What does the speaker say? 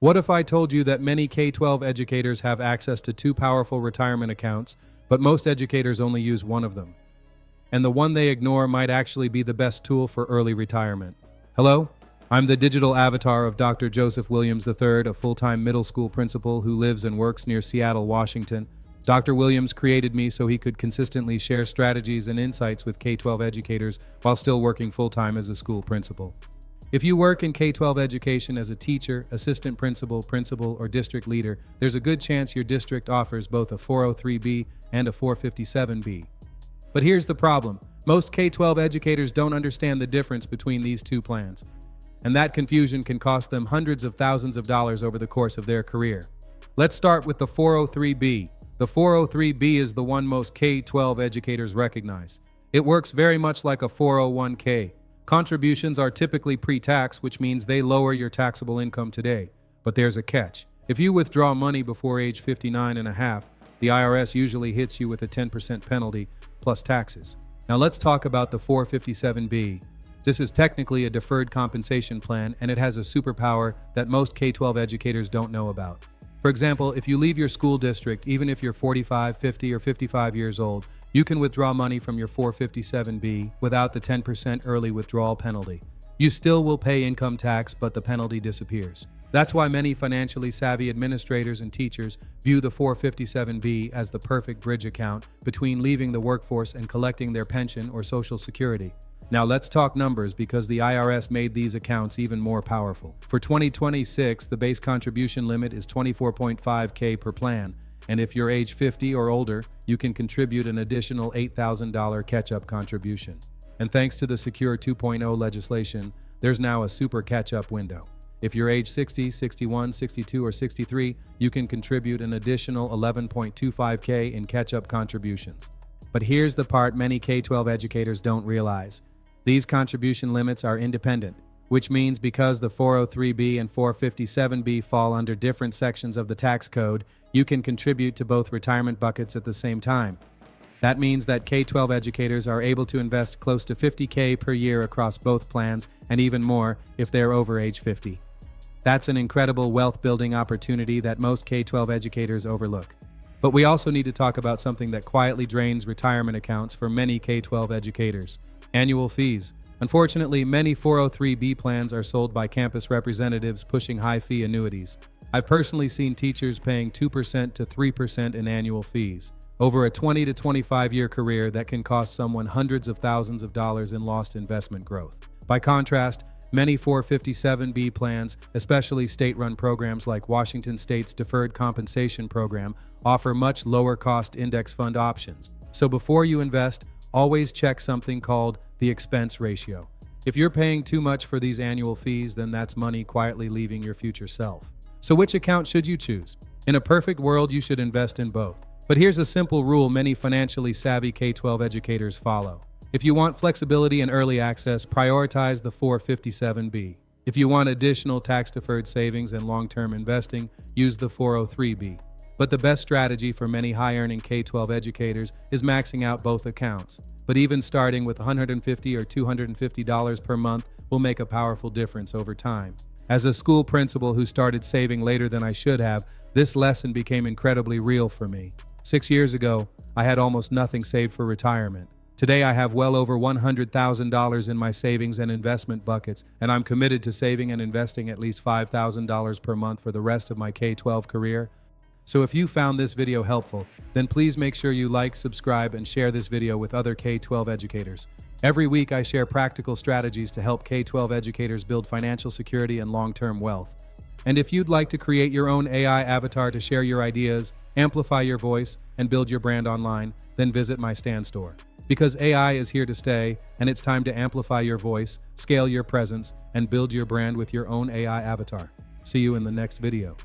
What if I told you that many K-12 educators have access to two powerful retirement accounts, but most educators only use one of them? And the one they ignore might actually be the best tool for early retirement. Hello, I'm the digital avatar of Dr. Joseph Williams III, a full-time middle school principal who lives and works near Seattle, Washington. Dr. Williams created me so he could consistently share strategies and insights with K-12 educators while still working full-time as a school principal. If you work in K-12 education as a teacher, assistant principal, or district leader, there's a good chance your district offers both a 403B and a 457B. But here's the problem. Most K-12 educators don't understand the difference between these two plans, and that confusion can cost them hundreds of thousands of dollars over the course of their career. Let's start with the 403B. The 403B is the one most K-12 educators recognize. It works very much like a 401k. Contributions are typically pre-tax, which means they lower your taxable income today. But there's a catch. If you withdraw money before age 59 and a half, the IRS usually hits you with a 10% penalty plus taxes. Now let's talk about the 457B. This is technically a deferred compensation plan, and it has a superpower that most K-12 educators don't know about. For example, if you leave your school district, even if you're 45, 50, or 55 years old, you can withdraw money from your 457B without the 10% early withdrawal penalty. You still will pay income tax, but the penalty disappears. That's why many financially savvy administrators and teachers view the 457B as the perfect bridge account between leaving the workforce and collecting their pension or Social Security. Now let's talk numbers, because the IRS made these accounts even more powerful. For 2026, the base contribution limit is $24.5K per plan. And if you're age 50 or older, you can contribute an additional $8,000 catch-up contribution. And thanks to the Secure 2.0 legislation, there's now a super catch-up window. If you're age 60, 61, 62, or 63, you can contribute an additional $11.25K in catch-up contributions. But here's the part many K-12 educators don't realize. These contribution limits are independent, which means because the 403B and 457B fall under different sections of the tax code, you can contribute to both retirement buckets at the same time. That means that K-12 educators are able to invest close to $50K per year across both plans, and even more if they're over age 50. That's an incredible wealth-building opportunity that most K-12 educators overlook. But we also need to talk about something that quietly drains retirement accounts for many K-12 educators: annual fees. Unfortunately, many 403B plans are sold by campus representatives pushing high-fee annuities. I've personally seen teachers paying 2% to 3% in annual fees. Over a 20 to 25-year career, that can cost someone hundreds of thousands of dollars in lost investment growth. By contrast, many 457B plans, especially state-run programs like Washington State's Deferred Compensation Program, offer much lower-cost index fund options. So before you invest, always check something called the expense ratio. If you're paying too much for these annual fees, then that's money quietly leaving your future self. So which account should you choose? In a perfect world, you should invest in both. But here's a simple rule many financially savvy K-12 educators follow. If you want flexibility and early access, prioritize the 457B. If you want additional tax-deferred savings and long-term investing, use the 403B. But the best strategy for many high-earning K-12 educators is maxing out both accounts. But even starting with $150 or $250 per month will make a powerful difference over time. As a school principal who started saving later than I should have, this lesson became incredibly real for me. 6 years ago, I had almost nothing saved for retirement. Today, I have well over $100,000 in my savings and investment buckets, and I'm committed to saving and investing at least $5,000 per month for the rest of my K-12 career. So if you found this video helpful, then please make sure you like, subscribe, and share this video with other K-12 educators. Every week, I share practical strategies to help K-12 educators build financial security and long-term wealth. And if you'd like to create your own AI avatar to share your ideas, amplify your voice, and build your brand online, then visit my Stand store. Because AI is here to stay, and it's time to amplify your voice, scale your presence, and build your brand with your own AI avatar. See you in the next video.